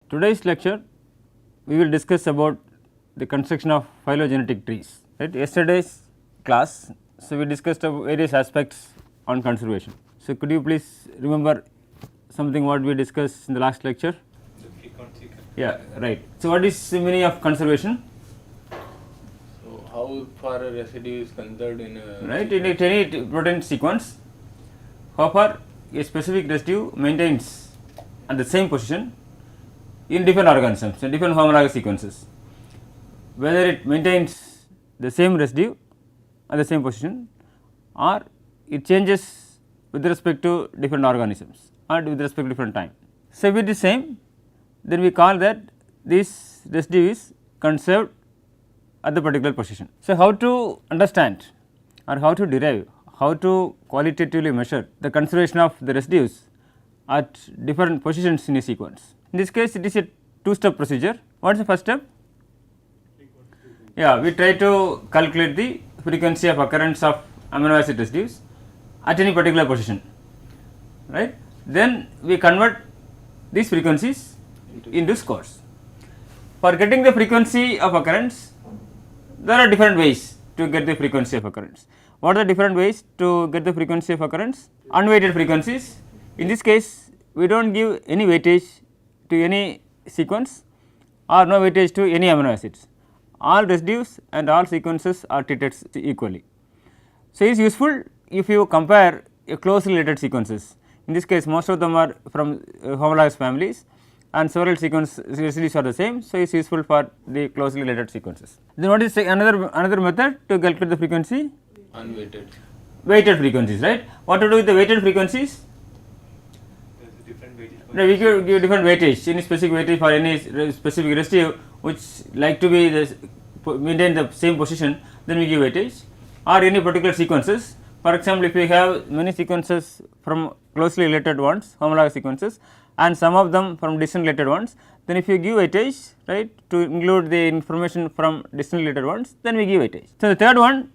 Today's lecture we will discuss about the construction of phylogenetic trees. Right? Yesterday's class, so we discussed various aspects on conservation. So, could you please remember something what we discussed in the last lecture? The frequency. Yeah, right. So, what is the meaning of conservation? So, how far a residue is conserved in a right in any protein sequence, how far a specific residue maintains at the same position in different organisms and different homologous sequences, whether it maintains the same residue at the same position or it changes with respect to different organisms or with respect to different time. So, if it is same, then we call that this residue is conserved at the particular position. So, how to understand or how to derive, how to qualitatively measure the conservation of the residues at different positions in a sequence. In this case, it is a two-step procedure. What is the first step? Yeah, we try to calculate the frequency of occurrence of amino acid residues at any particular position, right. Then we convert these frequencies into scores. For getting the frequency of occurrence, there are different ways to get the frequency of occurrence. What are the different ways to get the frequency of occurrence? Unweighted frequencies. In this case, we do not give any weightage to any sequence or no weightage to any amino acids. All residues and all sequences are treated equally. So, it is useful if you compare closely related sequences. In this case, most of them are from homologous families and several sequence residues are the same. So, it is useful for the closely related sequences. Then what is another method to calculate the frequency? unweighted. Weighted frequencies, right. What to do with the weighted frequencies? There is a different weightage. No, we give different weightage, any specific weightage for any specific residue which like to be maintain the same position, then we give weightage, or any particular sequences. For example, if we have many sequences from closely related ones, homologous sequences, and some of them from distantly related ones, then if you give weightage, right, to include the information from distantly related ones, then we give weightage. So, the third one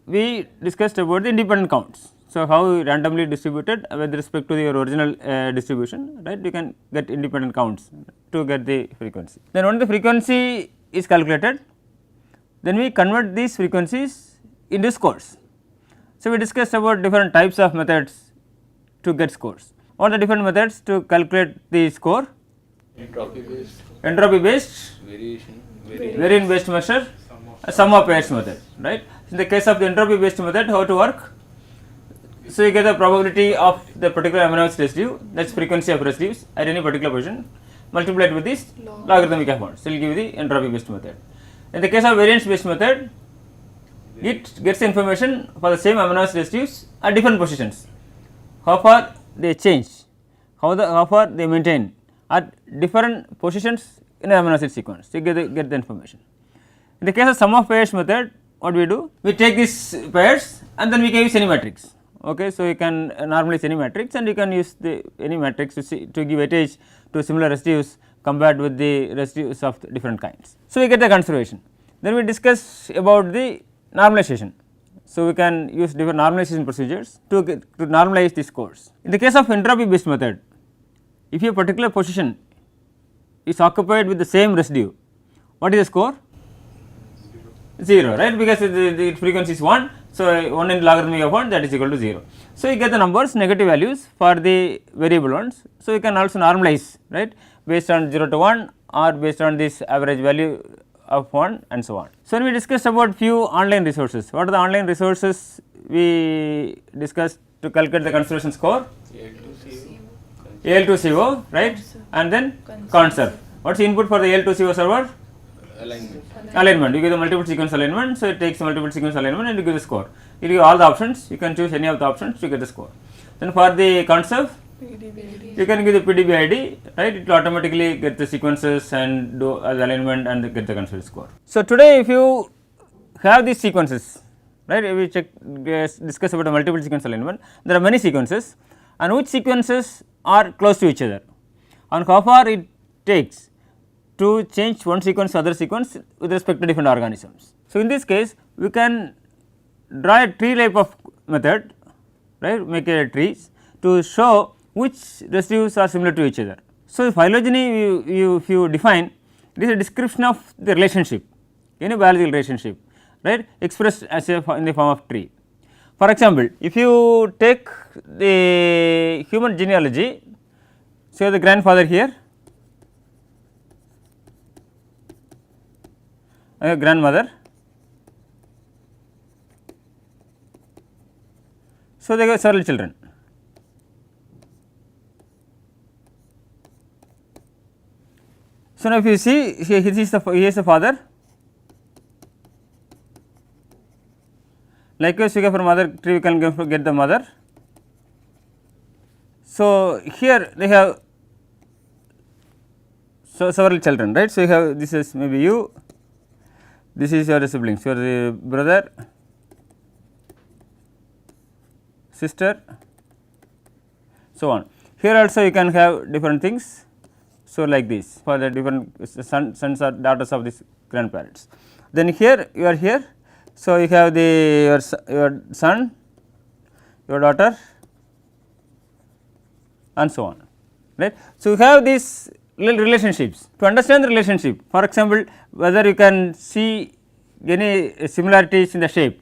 we discussed about the independent counts. So, how randomly distributed with respect to the original distribution, right, you can get independent counts to get the frequency. Then once the frequency is calculated, then we convert these frequencies into scores. So, we discussed about different types of methods to get scores. What are the different methods to calculate the score? Entropy based, Entropy based, variation, variance based measure, sum of pairs method, right. In the case of the entropy based method, how to work? So, you get the probability of the particular amino acid residue, that is frequency of residues at any particular position, multiplied with this logarithmic amount. So, it will give you the entropy based method. In the case of variance based method, it gets information for the same amino acid residues at different positions, how far they change, how far they maintain at different positions in an amino acid sequence. So, you get the information. In the case of sum of pairs method, what we do? We take these pairs and then we can use any matrix. Okay, so, you can normalize any matrix and you can use any matrix to give weightage to similar residues compared with the residues of different kinds. So, we get the conservation. Then we discuss about the normalization. So, we can use different normalization procedures to normalize the scores. In the case of entropy based method, if a particular position is occupied with the same residue, what is the score? 0, right, because the frequency is 1. So, 1 in logarithmic of 1, that is equal to 0. So, you get the numbers negative values for the variable ones. So, you can also normalize, right, based on 0 to 1 or based on this average value of 1 and so on. So, when we discussed about few online resources, what are the online resources we discussed to calculate the conservation score? AL2CO, right, and then conserve. What is the input for the AL2CO server? Alignment. You give the multiple sequence alignment. So, it takes multiple sequence alignment and you give the score. You give all the options, you can choose any of the options to get the score. Then for the conserve, you can give the PDB ID, right, it will automatically get the sequences and do the alignment and get the conserved score. So, today if you have these sequences, right, we discuss about the multiple sequence alignment, there are many sequences and which sequences are close to each other and how far it takes to change one sequence to other sequence with respect to different organisms. So, in this case we can draw a tree type of method, right, make a trees to show which residues are similar to each other. So, phylogeny if you define, it is a description of the relationship, any biological relationship, right, expressed as a in the form of tree. For example, if you take the human genealogy, say the grandfather here, grandmother, so they have several children. So, now if you see he is the father, likewise we get from mother tree we can get the mother. So, here they have several children, right. So, you have this is maybe you, this is your siblings, your brother, sister, so on. Here also you can have different things. So, like this for the different sons or daughters of these grandparents. Then here you are here. So, you have your son, your daughter and so on, right. So, you have these relationships. To understand the relationship, for example, whether you can see any similarities in the shape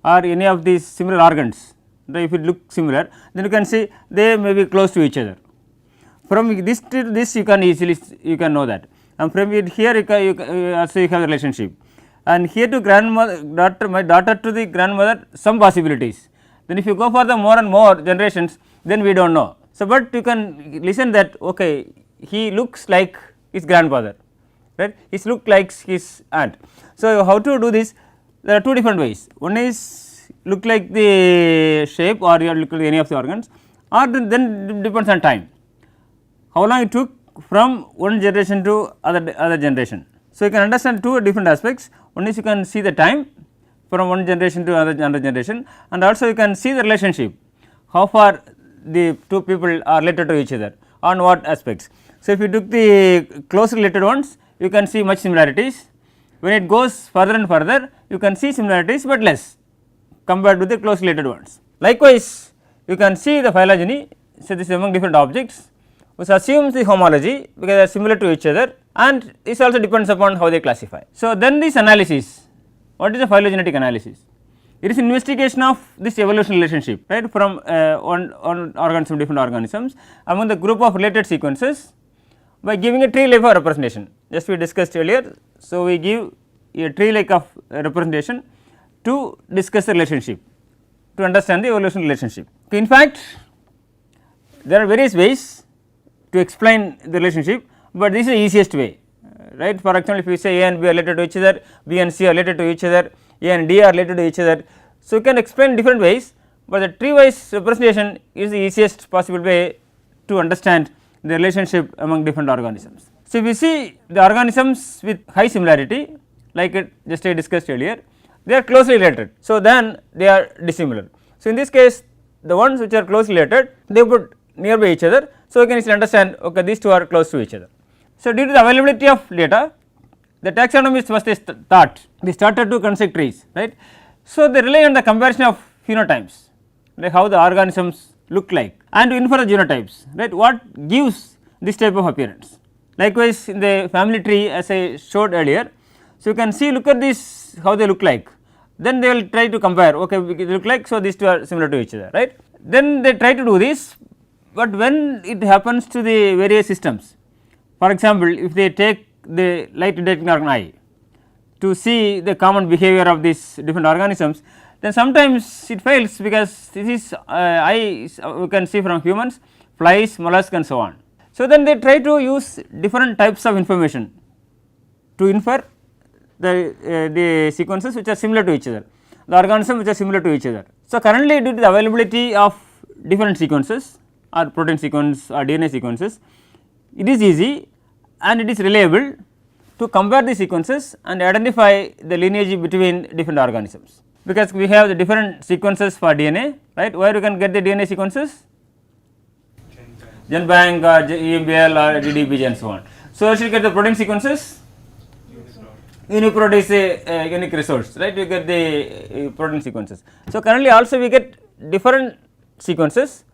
or any of these similar organs, right. If it look similar, then you can see they may be close to each other. From this to this you can easily know that, and from it here you also have a relationship, and here to grandmother daughter, my daughter to the grandmother, some possibilities. Then if you go for the more and more generations, then we do not know. So, but you can listen that okay, he looks like his grandfather, right, he looks like his aunt. So, how to do this? There are two different ways. One is look like the shape or you look like any of the organs, or then depends on time, how long it took from one generation to other generation. So, you can understand two different aspects. One is you can see the time from one generation to another generation, and also you can see the relationship, how far the two people are related to each other, on what aspects. So, if you took the close related ones, you can see much similarities. When it goes further and further, you can see similarities, but less compared to the close related ones. Likewise, you can see the phylogeny. So, this is among different objects, which assumes the homology because they are similar to each other, and this also depends upon how they classify. So, then this analysis, what is the phylogenetic analysis? It is investigation of this evolution relationship, right, from one organism, different organisms among the group of related sequences by giving a tree like of representation, just we discussed earlier. So, we give a tree like of representation to discuss the relationship, to understand the evolution relationship. In fact, there are various ways to explain the relationship, but this is the easiest way, right. For example, if you say A and B are related to each other, B and C are related to each other, A and D are related to each other. So, you can explain different ways, but the tree wise representation is the easiest possible way to understand the relationship among different organisms. So, if you see the organisms with high similarity, like it just I discussed earlier, they are closely related. So, then they are dissimilar. So, in this case the ones which are closely related, they put nearby each other. So, you can easily understand okay, these two are close to each other. So, due to the availability of data, the taxonomists first they started to construct trees, right. So, they rely on the comparison of phenotypes, like how the organisms look like, and to infer the genotypes, right, what gives this type of appearance. Likewise, in the family tree as I showed earlier, so you can see look at this how they look like, then they will try to compare okay they look like, so these two are similar to each other, right. Then they try to do this, but when it happens to the various systems, for example, if they take the light detecting organ eye to see the common behavior of these different organisms, then sometimes it fails because this is eye we can see from humans, flies, mollusks and so on. So, then they try to use different types of information to infer the sequences which are similar to each other, the organisms which are similar to each other. So, currently due to the availability of different sequences or protein sequence or DNA sequences, it is easy and it is reliable to compare the sequences and identify the lineage between different organisms, because we have the different sequences for DNA, right. Where you can get the DNA sequences? GenBank or EMBL or DDBJ and so on. So, you should get the protein sequences. Uniprot is a unique resource, right, we get the protein sequences. So, currently also we get different sequences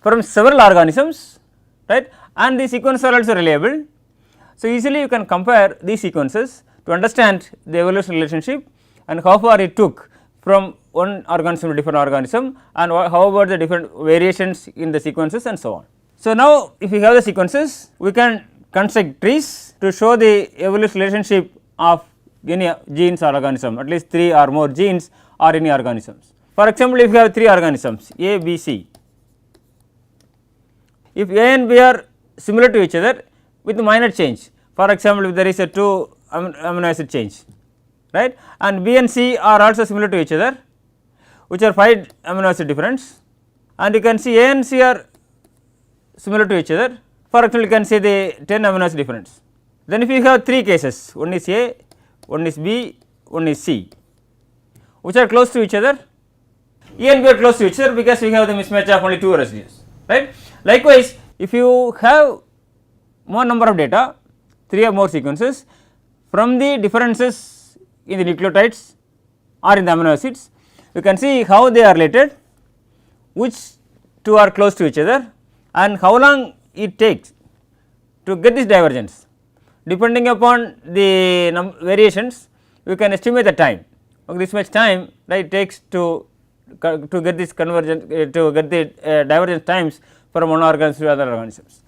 from several organisms, right, and the sequences are also reliable. So, easily you can compare these sequences to understand the evolution relationship and how far it took from one organism to different organism, and how about the different variations in the sequences and so on. So, now if we have the sequences, we can construct trees to show the evolution relationship of any genes or organism, at least 3 or more genes or any organisms. For example, if you have 3 organisms A, B, C, if A and B are similar to each other with minor change, for example, if there is a 2 amino acid change, right, and B and C are also similar to each other, which are 5 amino acid difference, and you can see A and C are similar to each other, for example, you can see the 10 amino acid difference. Then if you have 3 cases, one is A, one is B, one is C, which are close to each other, A and B are close to each other because we have the mismatch of only 2 residues, right. Likewise, if you have more number of data, 3 or more sequences, from the differences in the nucleotides or in the amino acids, you can see how they are related, which 2 are close to each other, and how long it takes to get this divergence. Depending upon the variations, we can estimate the time. Okay, this much time, right, it takes to get this convergence, to get the divergence times from one organism to other organisms.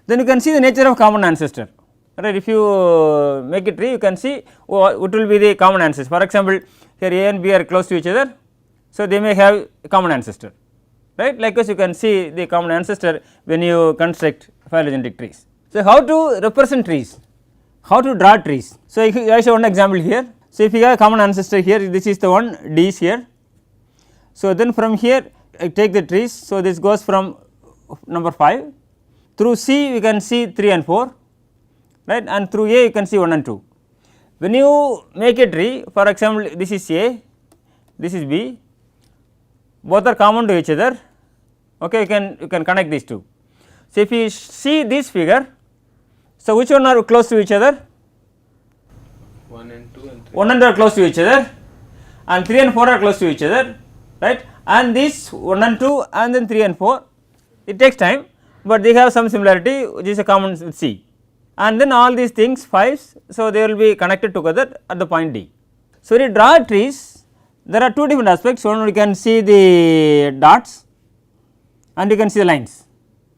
Then you can see the nature of common ancestor, right. If you make it tree, you can see what will be the common ancestor. For example, here A and B are close to each other, so they may have a common ancestor, right. Likewise, you can see the common ancestor when you construct phylogenetic trees. So, how to represent trees, how to draw trees. So, I show one example here. So, if you have a common ancestor here, this is the one, D is here. So, then from here I take the trees. So, this goes from number 5 through C, we can see 3 and 4, right, and through A you can see 1 and 2. When you make a tree, for example, this is A, this is B, both are common to each other, okay, you can connect these two. So, if you see this figure, so which one are close to each other? 1 and 2 and 3. 1 and 2 are close to each other, and 3 and 4 are close to each other, right, and this 1 and 2 and then 3 and 4, it takes time, but they have some similarity which is a common with C, and then all these things 5s, so they will be connected together at the point D. So, when you draw trees, there are 2 different aspects. One, we can see the dots and you can see the lines.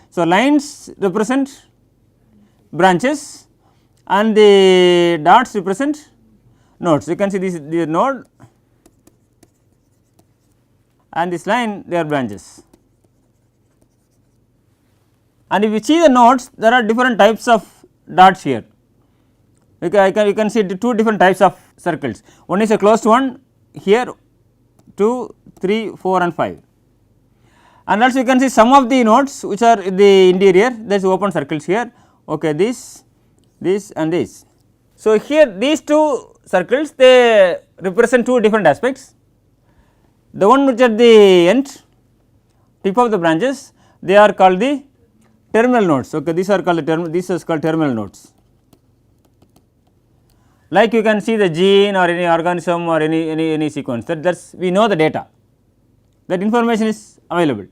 So, lines represent branches and the dots represent nodes. You can see this node and this line, they are branches. And if you see the nodes, there are different types of dots here. You can see the 2 different types of circles. One is a closed one here, 2, 3, 4 and 5, and also you can see some of the nodes which are in the interior, there is open circles here, okay, this and this. So, here these 2 circles, they represent 2 different aspects. The one which at the end tip of the branches, they are called the terminal nodes, okay, these are called terminal nodes. Like you can see the gene or any organism or any sequence, that's we know the data, that information is available,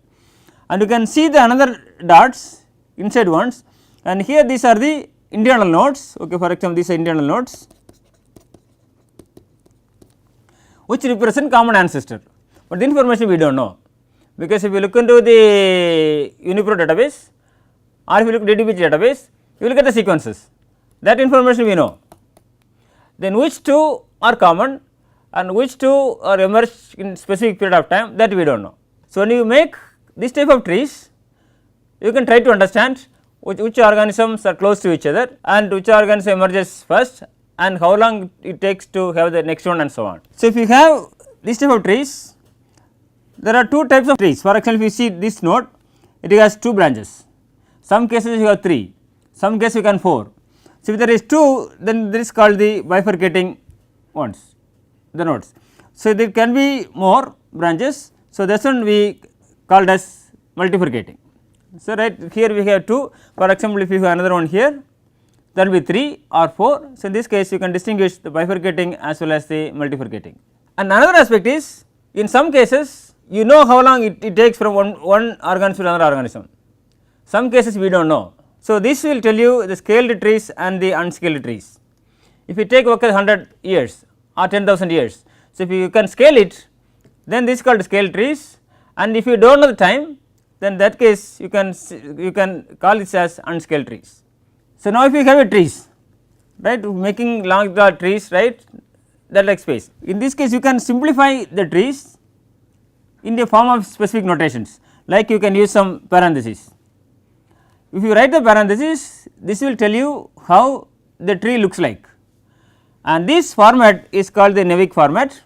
and you can see the another dots inside ones, and here these are the internal nodes, okay, for example, these are internal nodes which represent common ancestor, but the information we do not know, because if you look into the UniProt database or if you look at DDBG database, you will get the sequences, that information we know. Then which 2 are common and which 2 are emerged in specific period of time, that we do not know. So, when you make this type of trees, you can try to understand which organisms are close to each other and which organism emerges first and how long it takes to have the next one and so on. So, if you have this type of trees, there are 2 types of trees. For example, if you see this node, it has 2 branches, some cases you have 3, some cases you can 4. So, if there is 2, then this is called the bifurcating ones, the nodes. So, there can be more branches. So, that is one we called as multifurcating. So, right here we have 2, for example, if you have another one here, there will be 3 or 4. So, in this case you can distinguish the bifurcating as well as the multifurcating. And another aspect is, in some cases you know how long it takes from one organism to another organism, some cases we do not know. So, this will tell you the scaled trees and the unscaled trees. If you take 100 years or 10,000 years, so if you can scale it, then this is called scale trees, and if you do not know the time, then that case you can call this as unscaled trees. So, now if you have a trees, right, making long trees, right, that like space. In this case you can simplify the trees in the form of specific notations, like you can use some parentheses. If you write the parenthesis, this will tell you how the tree looks like, and this format is called the Newick format.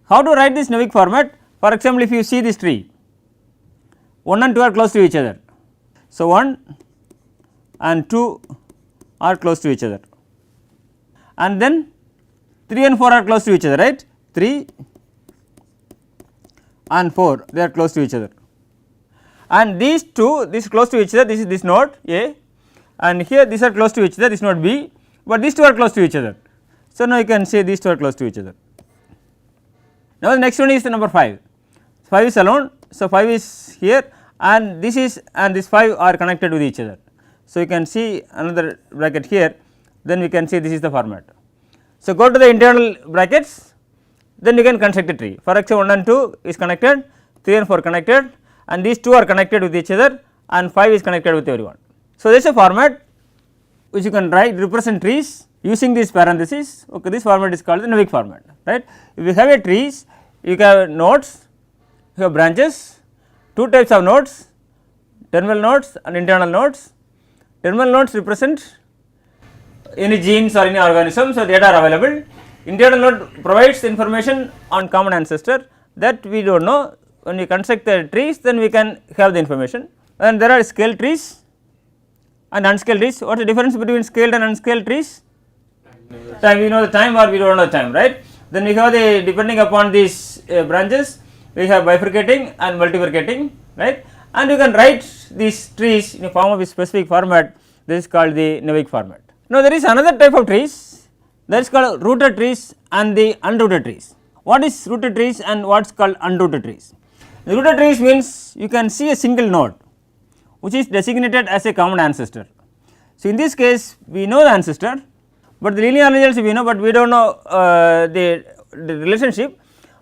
How to write this Newick format? For example, if you see this tree, 1 and 2 are close to each other. So, 1 and 2 are close to each other, and then 3 and 4 are close to each other, right, 3 and 4 they are close to each other, and these two, this close to each other, this is this node A, and here these are close to each other, this node B, but these two are close to each other. So, now you can say these two are close to each other. Now, the next one is the number 5, 5 is alone. So, 5 is here, and this is, and this 5 are connected with each other. So, you can see another bracket here, then we can see this is the format. So, go to the internal brackets, then you can construct a tree. For example, 1 and 2 is connected, 3 and 4 connected, and these 2 are connected with each other, and 5 is connected with everyone. So, there is a format which you can write represent trees using these parentheses. Okay, this format is called the Newick format, right. If you have a trees, you have nodes, you have branches, two types of nodes, terminal nodes and internal nodes. Terminal nodes represent any genes or any organism, so data are available. Internal node provides information on common ancestor that we do not know. When we construct the trees, then we can have the information, and there are scaled trees and unscaled trees. What is the difference between scaled and unscaled trees? Time, we know the time or we do not know the time, right. Then we have the, depending upon these branches, we have bifurcating and multifurcating, right, and you can write these trees in a form of a specific format. This is called the Newick format. Now, there is another type of trees, that is called rooted trees and the unrooted trees. What is rooted trees and what is called unrooted trees? The rooted trees means you can see a single node which is designated as a common ancestor. So, in this case we know the ancestor, but the linear also we know, but we do not know the relationship,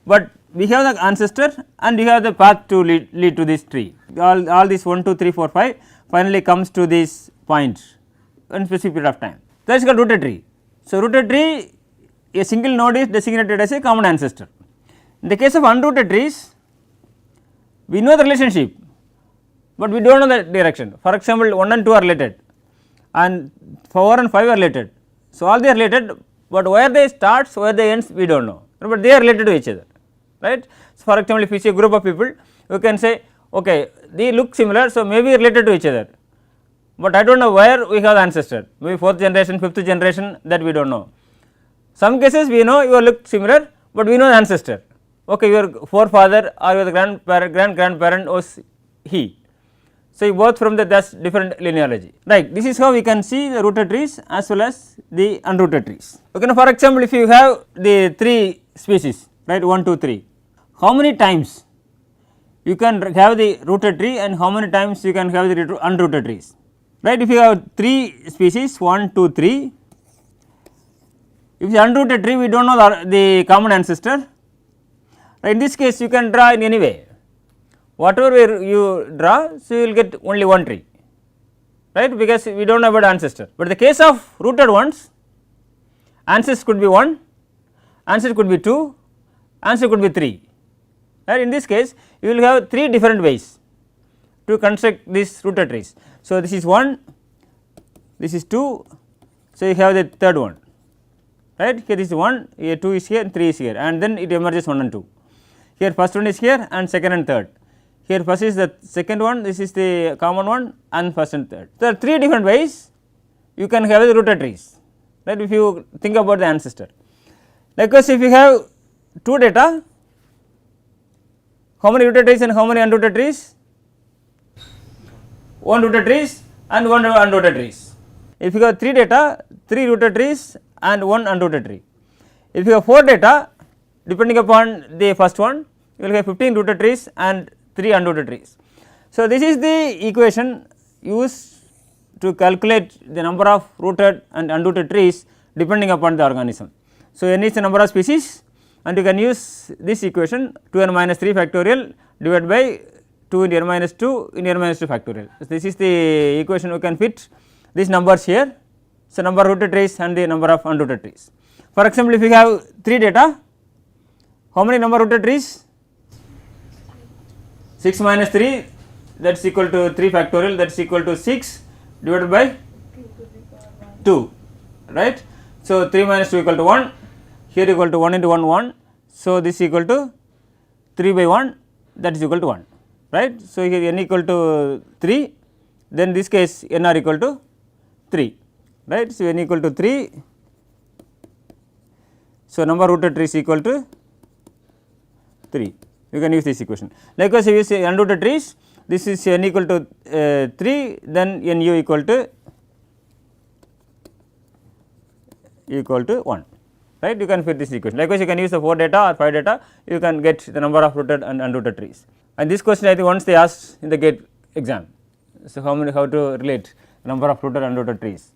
but we have the ancestor and we have the path to lead to this tree. All these 1, 2, 3, 4, 5 finally comes to this point in specific period of time. That is called rooted tree. So, rooted tree, a single node is designated as a common ancestor. In the case of unrooted trees, we know the relationship, but we do not know the direction. For example, 1 and 2 are related and 4 and 5 are related. So, all they are related, but where they starts, where they ends, we do not know, but they are related to each other, right. So, for example, if you see a group of people, you can say okay, they look similar, so maybe related to each other, but I do not know where we have the ancestor, maybe 4th generation, 5th generation, that we do not know. Some cases we know you look similar, but we know the ancestor, okay, your forefather or your grandparent was he. So, you both from the thus different linealogy, right. This is how we can see the rooted trees as well as the unrooted trees. Okay, now for example, if you have the 3 species, right, 1, 2, 3, how many times you can have the rooted tree and how many times you can have the unrooted trees, right. If you have 3 species 1, 2, 3, if the unrooted tree we do not know the common ancestor, right. In this case you can draw in any way, whatever you draw, so you will get only one tree, right, because we do not know about ancestor. But in the case of rooted ones, ancestor could be 1, ancestor could be 2, ancestor could be 3, right. In this case you will have 3 different ways to construct these rooted trees. So, this is 1, this is 2, so you have the third one, right. Here this is 1, here 2 is here and 3 is here, and then it emerges 1 and 2. Here first one is here and second and third. Here first is the second one, this is the common one and first and third. There are 3 different ways you can have the rooted trees, right, if you think about the ancestor. Likewise, if you have 2 data, how many rooted trees and how many unrooted trees? 1 rooted trees and 1 unrooted trees. If you have 3 data, 3 rooted trees and 1 unrooted tree. If you have 4 data, depending upon the first one, you will have 15 rooted trees and 3 unrooted trees. So, this is the equation used to calculate the number of rooted and unrooted trees depending upon the organism. So, n is the number of species and you can use this equation 2n minus 3 factorial divided by 2 into n minus 2 into n minus 2 factorial. So, this is the equation we can fit these numbers here. So, number of rooted trees and the number of unrooted trees. For example, if you have 3 data, how many number of rooted trees? 6 minus 3, that is equal to 3 factorial, that is equal to 6 divided by 2, right. So, 3 minus 2 equal to 1, here equal to 1 into 1 1. So, this equal to 3 by 1, that is equal to 1, right. So, here n equal to 3, then this case n are equal to 3, right. So, n equal to 3. So, number of rooted trees equal to 3, you can use this equation. Likewise, if you say unrooted trees, this is n equal to 3, then nu equal to 1, right. You can fit this equation. Likewise, you can use the 4 data or 5 data, you can get the number of rooted and unrooted trees. And this question I think once they asked in the GATE exam. So, how to relate number of rooted and unrooted trees.